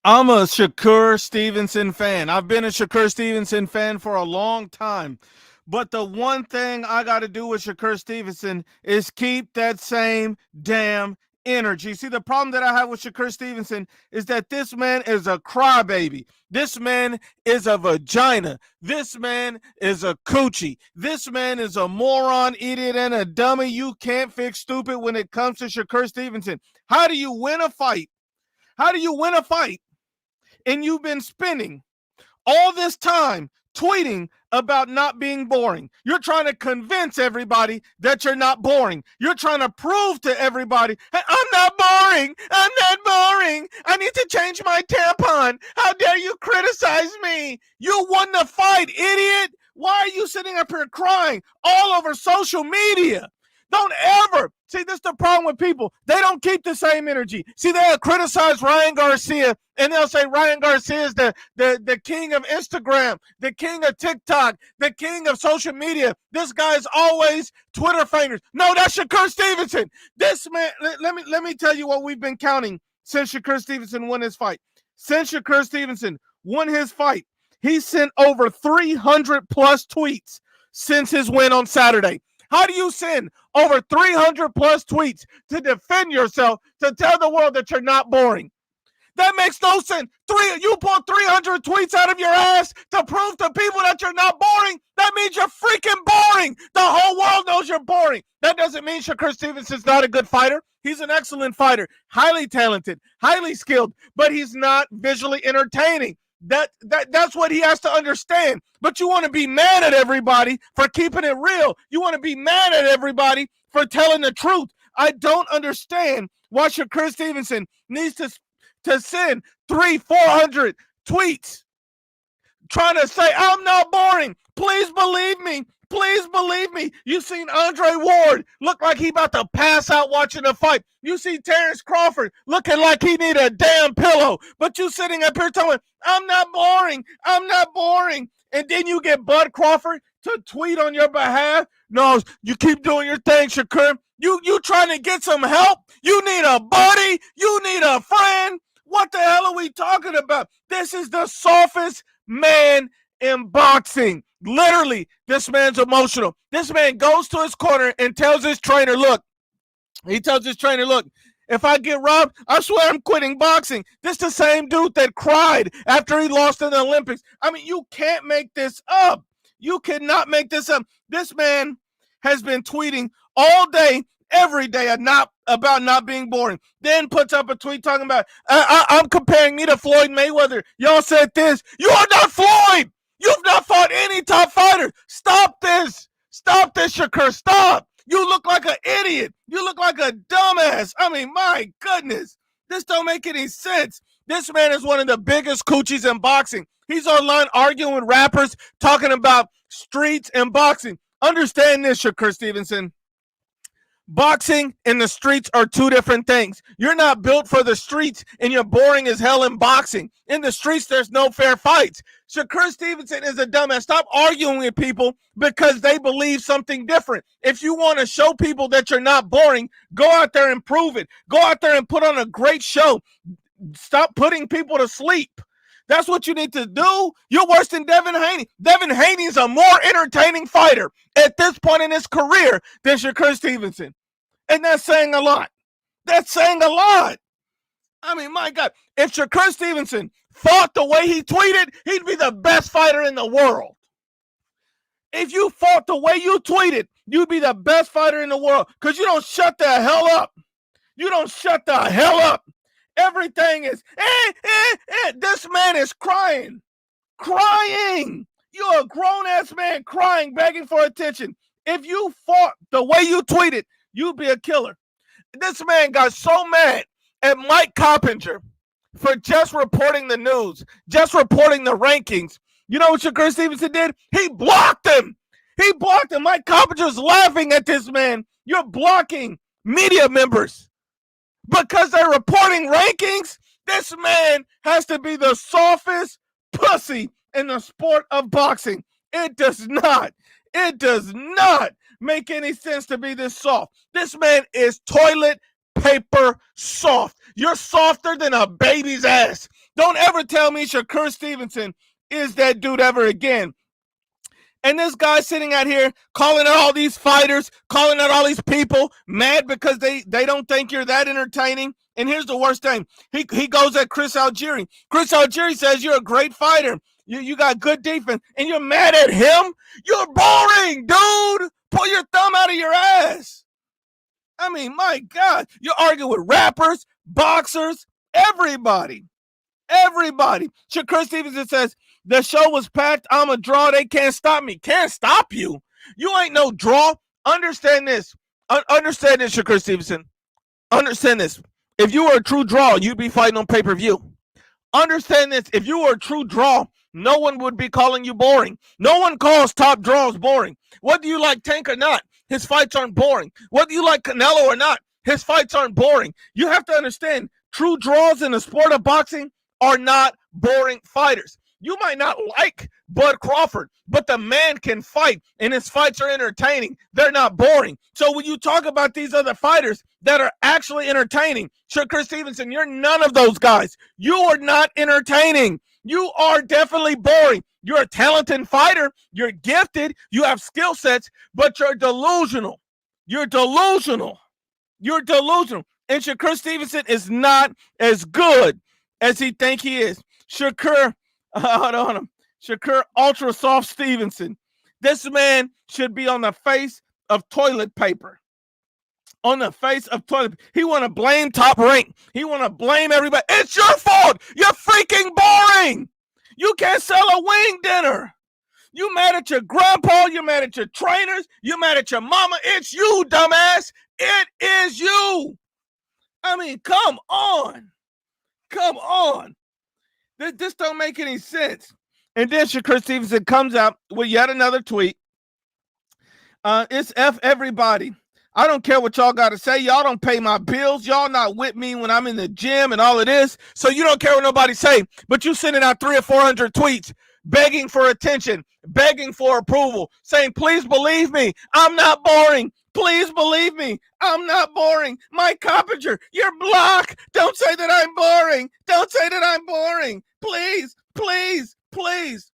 I'm a Shakur Stevenson fan. I've been a Shakur Stevenson fan for a long time. But the one thing I got to do with Shakur Stevenson is keep that same damn energy. See, the problem that I have with Shakur Stevenson is that this man is a crybaby. This man is a vagina. This man is a coochie. This man is a moron, idiot, and a dummy. You can't fix stupid when it comes to Shakur Stevenson. How do you win a fight? How do you win a fight? And you've been spending all this time tweeting about not being boring. You're trying to convince everybody that you're not boring. You're trying to prove to everybody, hey, I'm not boring. I'm not boring. I need to change my tampon. How dare you criticize me? You won the fight, idiot. Why are you sitting up here crying all over social media? Don't ever. See, this is the problem with people. They don't keep the same energy. See, they'll criticize Ryan Garcia, and they'll say Ryan Garcia is the king of Instagram, the king of TikTok, the king of social media. This guy's always Twitter famous. No, that's Shakur Stevenson. This man, let me tell you what we've been counting since Shakur Stevenson won his fight. Since Shakur Stevenson won his fight, he sent over 300 plus tweets since his win on Saturday. How do you send over 300 plus tweets to defend yourself, to tell the world that you're not boring? That makes no sense. You pulled 300 tweets out of your ass to prove to people that you're not boring. That means you're freaking boring. The whole world knows you're boring. That doesn't mean Shakur Stevenson's not a good fighter. He's an excellent fighter, highly talented, highly skilled, but he's not visually entertaining. That's what he has to understand. But you want to be mad at everybody for keeping it real. You want to be mad at everybody for telling the truth. I don't understand why Shakur Stevenson needs to send 300-400 tweets trying to say, I'm not boring. Please believe me. Please believe me. You've seen Andre Ward look like he about to pass out watching the fight. You see Terrence Crawford looking like he need a damn pillow. But you sitting up here telling, I'm not boring. I'm not boring. And then you get Bud Crawford to tweet on your behalf. No, you keep doing your thing, Shakur. You trying to get some help? You need a buddy? You need a friend? What the hell are we talking about? This is the softest man in boxing. Literally, this man's emotional. This man goes to his corner and tells his trainer, look, if I get robbed, I swear I'm quitting boxing. This is the same dude that cried after he lost in the Olympics. I mean, you can't make this up. You cannot make this up. This man has been tweeting all day, every day, about not being boring. Then puts up a tweet talking about, I'm comparing me to Floyd Mayweather. Y'all said this. You are not Floyd. You've not fought any top fighter. Stop this. Stop this, Shakur. Stop. You look like an idiot. You look like a dumbass. I mean, my goodness. This don't make any sense. This man is one of the biggest coochies in boxing. He's online arguing with rappers, talking about streets and boxing. Understand this, Shakur Stevenson. Boxing and the streets are two different things. You're not built for the streets, and you're boring as hell in boxing. In the streets, there's no fair fights. Shakur Stevenson is a dumbass. Stop arguing with people because they believe something different. If you want to show people that you're not boring, go out there and prove it. Go out there and put on a great show. Stop putting people to sleep. That's what you need to do. You're worse than Devin Haney. Devin Haney is a more entertaining fighter at this point in his career than Shakur Stevenson. And that's saying a lot. That's saying a lot. I mean, my God, if Shakur Stevenson fought the way he tweeted, he'd be the best fighter in the world. If you fought the way you tweeted, you'd be the best fighter in the world because you don't shut the hell up. You don't shut the hell up. Everything is, this man is crying. Crying. You're a grown-ass man crying, begging for attention. If you fought the way you tweeted, you'd be a killer. This man got so mad at Mike Coppinger for just reporting the news, just reporting the rankings. You know what Shakur Stevenson did? He blocked him. He blocked him. Mike Coppinger's laughing at this man. You're blocking media members because they're reporting rankings. This man has to be the softest pussy in the sport of boxing. It does not make any sense to be this soft. This man is toilet paper soft. You're softer than a baby's ass. Don't ever tell me Shakur Stevenson is that dude ever again. And this guy sitting out here calling out all these fighters, calling out all these people, mad because they don't think you're that entertaining. And here's the worst thing. He goes at Chris Algieri. Chris Algieri says you're a great fighter. You got good defense. And you're mad at him? You're boring, dude. Pull your thumb out of your ass. I mean, my God. You're arguing with rappers, boxers, everybody. Everybody. Shakur Stevenson says, the show was packed. I'm a draw. They can't stop me. Can't stop you. You ain't no draw. Understand this. Understand this, Shakur Stevenson. Understand this. If you were a true draw, you'd be fighting on pay-per-view. Understand this. If you were a true draw, no one would be calling you boring. No one calls top draws boring. Whether you like Tank or not, his fights aren't boring. Whether you like Canelo or not, his fights aren't boring. You have to understand, true draws in the sport of boxing are not boring fighters. You might not like Bud Crawford, but the man can fight, and his fights are entertaining. They're not boring. So when you talk about these other fighters that are actually entertaining, Shakur Stevenson, you're none of those guys. You are not entertaining. You are definitely boring. You're a talented fighter. You're gifted. You have skill sets, but you're delusional. You're delusional. You're delusional. And Shakur Stevenson is not as good as he think he is. Shakur, hold on. Shakur Ultra Soft Stevenson. This man should be on the face of toilet paper. On the face of toilet. He want to blame Top Rank. He want to blame everybody. It's your fault. You're freaking boring. You can't sell a wing dinner. You mad at your grandpa. You mad at your trainers. You mad at your mama. It's you, dumbass. It is you. I mean, come on. Come on. This don't make any sense. And then Shakur Stevenson comes out with yet another tweet. It's F everybody. I don't care what y'all got to say. Y'all don't pay my bills. Y'all not with me when I'm in the gym and all of this. So you don't care what nobody say. But you sending out 300 or 400 tweets begging for attention, begging for approval, saying, please believe me, I'm not boring. Please believe me, I'm not boring. Mike Coppinger, you're blocked. Don't say that I'm boring. Don't say that I'm boring. Please, please, please.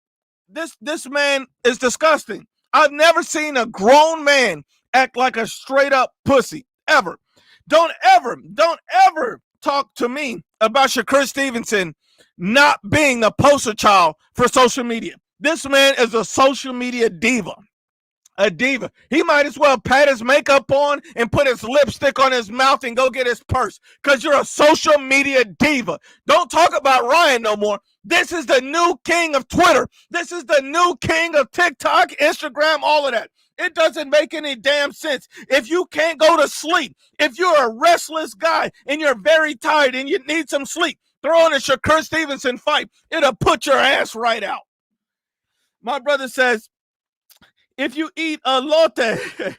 This man is disgusting. I've never seen a grown man act like a straight up pussy, ever. Don't ever talk to me about Shakur Stevenson not being the poster child for social media. This man is a social media diva. A diva. He might as well pat his makeup on and put his lipstick on his mouth and go get his purse, because you're a social media diva. Don't talk about Ryan no more. This is the new king of Twitter. This is the new king of TikTok, Instagram, all of that. It doesn't make any damn sense. If you can't go to sleep, if you're a restless guy and you're very tired and you need some sleep, throw in a Shakur Stevenson fight. It'll put your ass right out. My brother says, if you eat elote,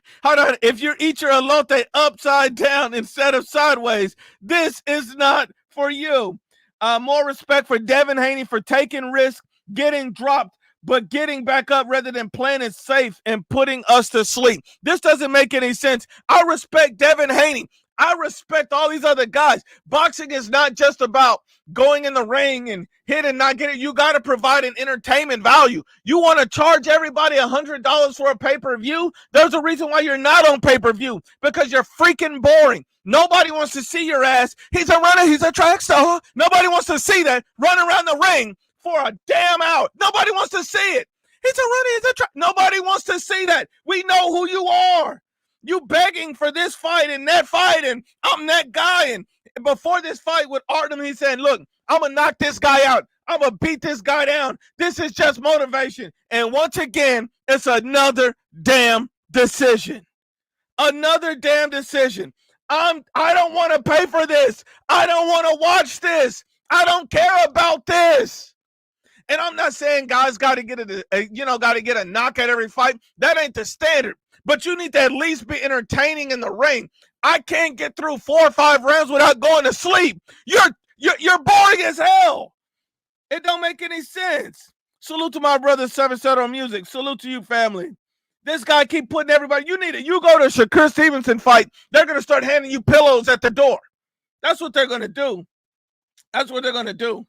if you eat your elote upside down instead of sideways, this is not for you. More respect for Devin Haney for taking risks, getting dropped, but getting back up rather than playing it safe and putting us to sleep. This doesn't make any sense. I respect Devin Haney. I respect all these other guys. Boxing is not just about going in the ring and hit and not get it. You got to provide an entertainment value. You want to charge everybody $100 for a pay-per-view? There's a reason why you're not on pay-per-view, because you're freaking boring. Nobody wants to see your ass. He's a runner. He's a track star. Nobody wants to see that running around the ring for a damn hour. Nobody wants to see it. He's a runner. He's a track. Nobody wants to see that. We know who you are. You begging for this fight and that fight, and I'm that guy. And before this fight with Artem, he said, look, I'm going to knock this guy out. I'm going to beat this guy down. This is just motivation. And once again, it's another damn decision. Another damn decision. I don't want to pay for this. I don't want to watch this. I don't care about this. And I'm not saying guys got to get a knock at every fight. That ain't the standard. But you need to at least be entertaining in the ring. I can't get through 4 or 5 rounds without going to sleep. You're boring as hell. It don't make any sense. Salute to my brother 7 Settle Music. Salute to you, family. This guy keep putting everybody, you go to a Shakur Stevenson fight, they're going to start handing you pillows at the door. That's what they're going to do. That's what they're going to do.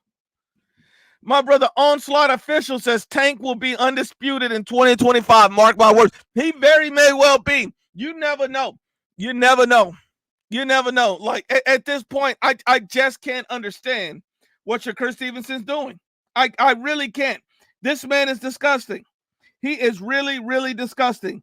My brother Onslaught Official says Tank will be undisputed in 2025. Mark my words. He very may well be. You never know. You never know. You never know. Like at this point, I just can't understand what Shakur Stevenson's doing. I really can't. This man is disgusting. He is really, really disgusting.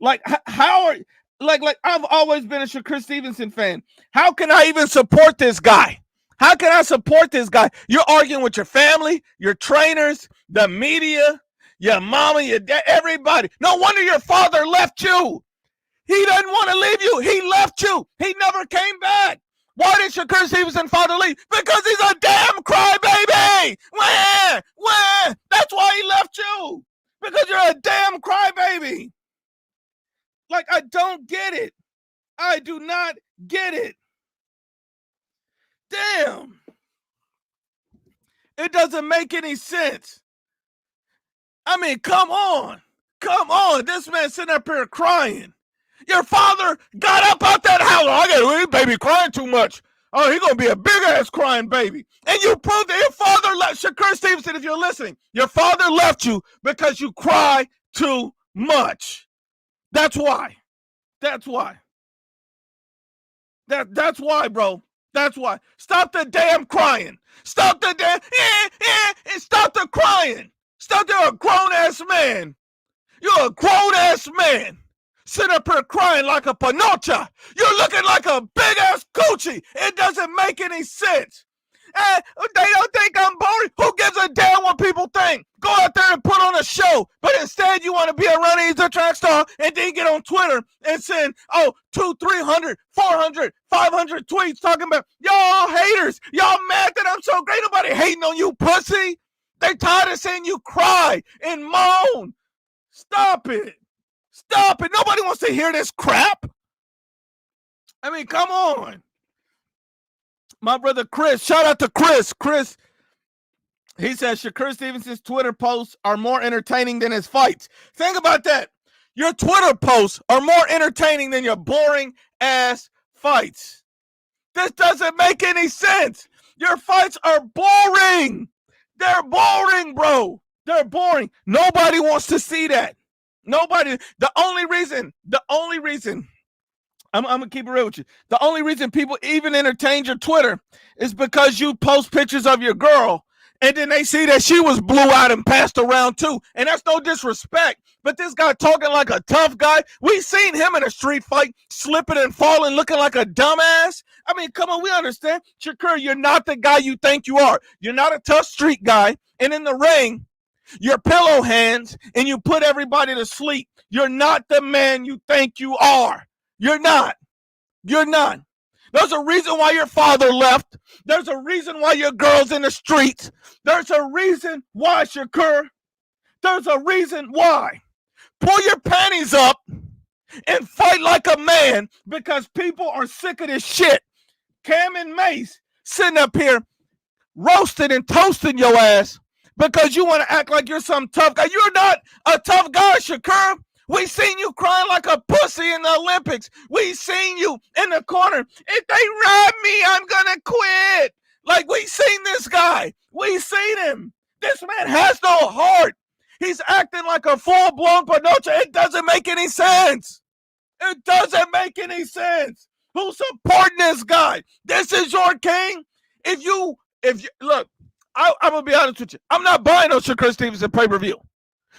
Like how are like I've always been a Shakur Stevenson fan. How can I even support this guy? How can I support this guy? You're arguing with your family, your trainers, the media, your mama, your dad, everybody. No wonder your father left you. He doesn't want to leave you. He left you. He never came back. Why did Shakur Stevenson father leave? Because he's a damn crybaby. Where? That's why he left you. Because you're a damn crybaby. Like, I don't get it. I do not get it. Damn. It doesn't make any sense. I mean, come on. Come on. This man sitting up here crying. Your father got up out that house. I got his baby crying too much. Oh, he's going to be a big-ass crying baby. And you proved that your father left. Shakur Stevenson, if you're listening, your father left you because you cry too much. That's why. That's why. That's why, bro. That's why. Stop the damn crying. Stop the damn, and stop the crying. Stop, you're a grown-ass man. You're a grown-ass man. Sit up here crying like a panocha. You're looking like a big-ass coochie. It doesn't make any sense. They don't think I'm boring. Who gives a damn what people think? Go out there and put on a show. But instead, you want to be a running track star and then get on Twitter and send, 200, 300, 400, 500 tweets talking about, y'all haters. Y'all mad that I'm so great. Nobody hating on you, pussy. They tired of seeing you cry and moan. Stop it. Stop it. Nobody wants to hear this crap. I mean, come on. My brother Chris, shout out to Chris. Chris, he says Shakur Stevenson's Twitter posts are more entertaining than his fights. Think about that. Your Twitter posts are more entertaining than your boring ass fights. This doesn't make any sense. Your fights are boring. They're boring, bro. They're boring. Nobody wants to see that. Nobody. The only reason, I'm going to keep it real with you. The only reason people even entertain your Twitter is because you post pictures of your girl and then they see that she was blew out and passed around too. And that's no disrespect. But this guy talking like a tough guy, we seen him in a street fight, slipping and falling, looking like a dumbass. I mean, come on, we understand. Shakur, you're not the guy you think you are. You're not a tough street guy. And in the ring, you're pillow hands and you put everybody to sleep. You're not the man you think you are. You're not. You're not. There's a reason why your father left. There's a reason why your girl's in the streets. There's a reason why, Shakur. There's a reason why. Pull your panties up and fight like a man because people are sick of this shit. Cam and Mace sitting up here roasting and toasting your ass because you want to act like you're some tough guy. You're not a tough guy, Shakur. We seen you crying like a pussy in the Olympics. We seen you in the corner. If they rob me, I'm going to quit. Like, we seen this guy. We seen him. This man has no heart. He's acting like a full-blown panocha. It doesn't make any sense. It doesn't make any sense. Who's supporting this guy? This is your king. If you look, I'm going to be honest with you. I'm not buying no Shakur Stevenson pay-per-view.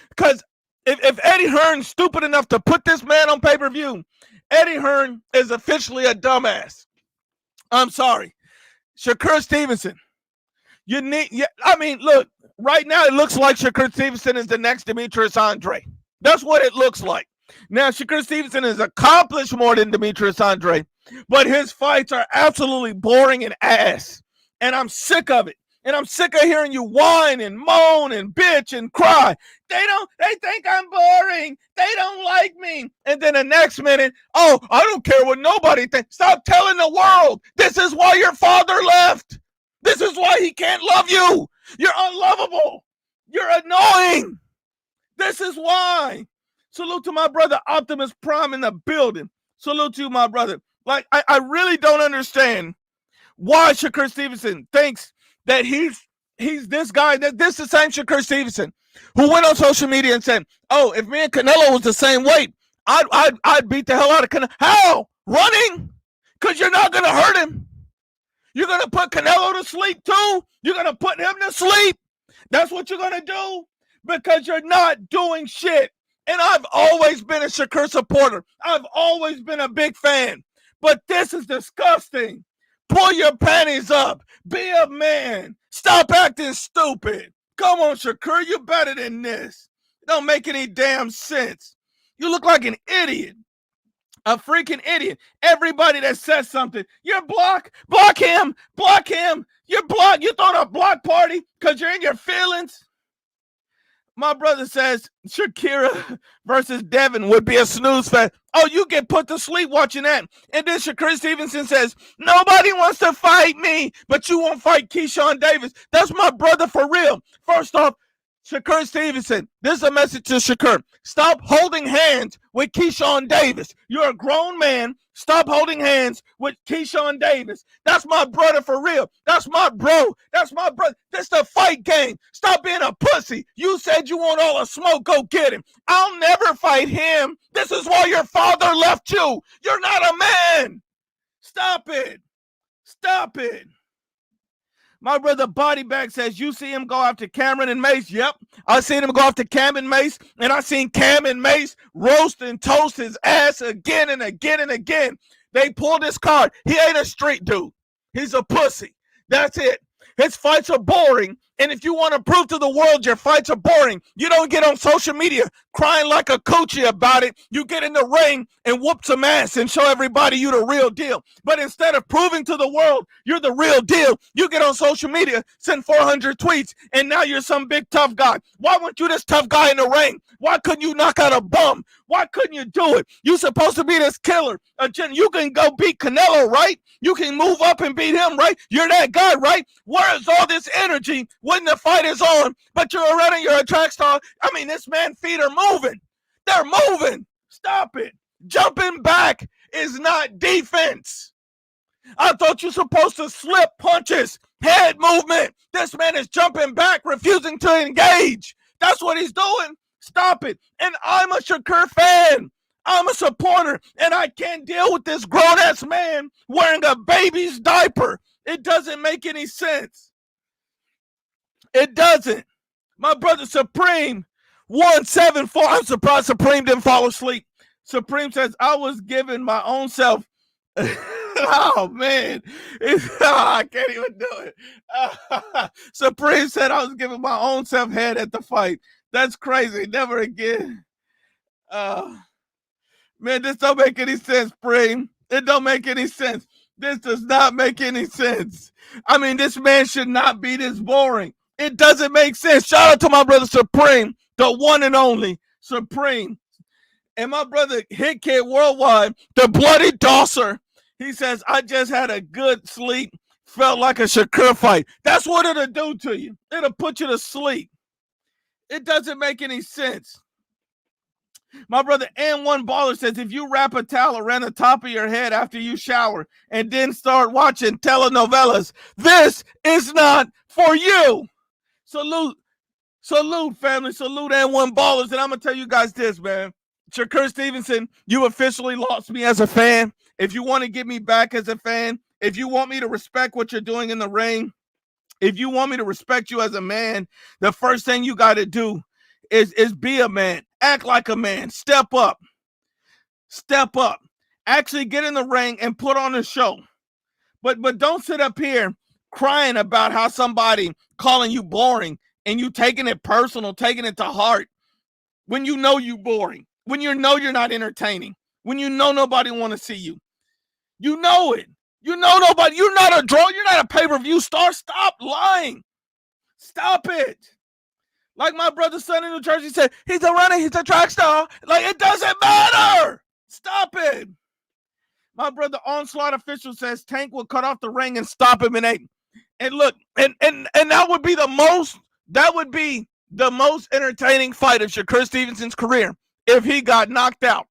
Because if Eddie Hearn's stupid enough to put this man on pay-per-view, Eddie Hearn is officially a dumbass. I'm sorry. Shakur Stevenson, look, right now it looks like Shakur Stevenson is the next Demetrius Andre. That's what it looks like. Now, Shakur Stevenson has accomplished more than Demetrius Andre, but his fights are absolutely boring and ass. And I'm sick of it. And I'm sick of hearing you whine and moan and bitch and cry. They think I'm boring. They don't like me. And then the next minute, I don't care what nobody thinks. Stop telling the world. This is why your father left. This is why he can't love you. You're unlovable. You're annoying. This is why. Salute to my brother Optimus Prime in the building. Salute to you, my brother. Like, I really don't understand why Shakur Stevenson thinks that he's this guy, that this is the same Shakur Stevenson who went on social media and said, oh, if me and Canelo was the same weight, I'd beat the hell out of Canelo. How? Running? Because you're not going to hurt him. You're going to put Canelo to sleep too? You're going to put him to sleep? That's what you're going to do? Because you're not doing shit. And I've always been a Shakur supporter. I've always been a big fan. But this is disgusting. Pull your panties up. Be a man. Stop acting stupid. Come on, Shakur. You're better than this. It don't make any damn sense. You look like an idiot. A freaking idiot. Everybody that says something, you're block him, you're block. You throwing a block party because you're in your feelings. My brother says Shakira versus Devin would be a snooze fest. Oh, you get put to sleep watching that. And then Shakur Stevenson says, nobody wants to fight me, but you won't fight Keyshawn Davis. That's my brother for real. First off, Shakur Stevenson, this is a message to Shakur. Stop holding hands with Keyshawn Davis. You're a grown man. Stop holding hands with Keyshawn Davis. That's my brother for real. That's my bro. That's my brother. This the fight game. Stop being a pussy. You said you want all the smoke. Go get him. I'll never fight him. This is why your father left you. You're not a man. Stop it. Stop it. My brother Bodybag says, you see him go after Cameron and Mace? Yep. I seen him go after Cam and Mace, and I seen Cam and Mace roast and toast his ass again and again and again. They pulled his card. He ain't a street dude. He's a pussy. That's it. His fights are boring. And if you want to prove to the world your fights are boring, you don't get on social media crying like a coochie about it. You get in the ring and whoop some ass and show everybody you the real deal. But instead of proving to the world you're the real deal, you get on social media, send 400 tweets, and now you're some big tough guy. Why weren't you this tough guy in the ring? Why couldn't you knock out a bum? Why couldn't you do it? You supposed to be this killer. You can go beat Canelo, right? You can move up and beat him, right? You're that guy, right? Where is all this energy when the fight is on? But you're running, you're a track star. I mean, this man's feet are moving. They're moving. Stop it. Jumping back is not defense. I thought you're supposed to slip punches, head movement. This man is jumping back, refusing to engage. That's what he's doing. Stop it. And I'm a Shakur fan. I'm a supporter, and I can't deal with this grown-ass man wearing a baby's diaper. It doesn't make any sense. It doesn't. My brother Supreme 174. I'm surprised Supreme didn't fall asleep. Supreme says, I was giving my own self. Oh, man. I can't even do it. Supreme said I was giving my own self head at the fight. That's crazy. Never again. Man, this don't make any sense, Supreme. It don't make any sense. This does not make any sense. I mean, this man should not be this boring. It doesn't make sense. Shout out to my brother Supreme, the one and only Supreme. And my brother Hit Kid Worldwide, the bloody tosser. He says, I just had a good sleep. Felt like a Shakur fight. That's what it'll do to you. It'll put you to sleep. It doesn't make any sense. My brother And1 Ballers says, if you wrap a towel around the top of your head after you shower and then start watching telenovelas, this is not for you. Salute, family. Salute And1 Ballers. And I'm going to tell you guys this, man. Shakur Stevenson, you officially lost me as a fan. If you want to get me back as a fan, if you want me to respect what you're doing in the ring, if you want me to respect you as a man, the first thing you got to do is be a man. Act like a man. Step up. Step up. Actually get in the ring and put on a show. But don't sit up here crying about how somebody calling you boring and you taking it personal, taking it to heart when you know you boring, when you know you're not entertaining, when you know nobody want to see you. You know it. You know nobody. You're not a draw. You're not a pay-per-view star. Stop lying. Stop it. Like my brother's son in New Jersey said, he's a runner, he's a track star. Like, it doesn't matter. Stop it. My brother Onslaught Official says Tank will cut off the ring and stop him in 8. And look, and that would be the most entertaining fight of Shakur Stevenson's career if he got knocked out,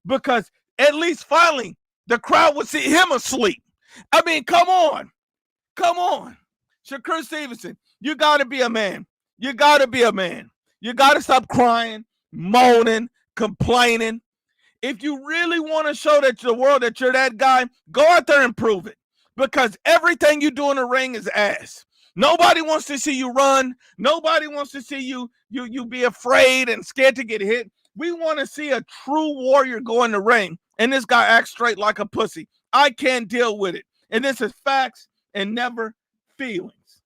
because at least finally the crowd would see him asleep. I mean, come on. Come on. Shakur Stevenson, you got to be a man. You got to be a man. You got to stop crying, moaning, complaining. If you really want to show that to the world that you're that guy, go out there and prove it. Because everything you do in the ring is ass. Nobody wants to see you run. Nobody wants to see you be afraid and scared to get hit. We want to see a true warrior go in the ring, and this guy acts straight like a pussy. I can't deal with it. And this is facts and never feelings.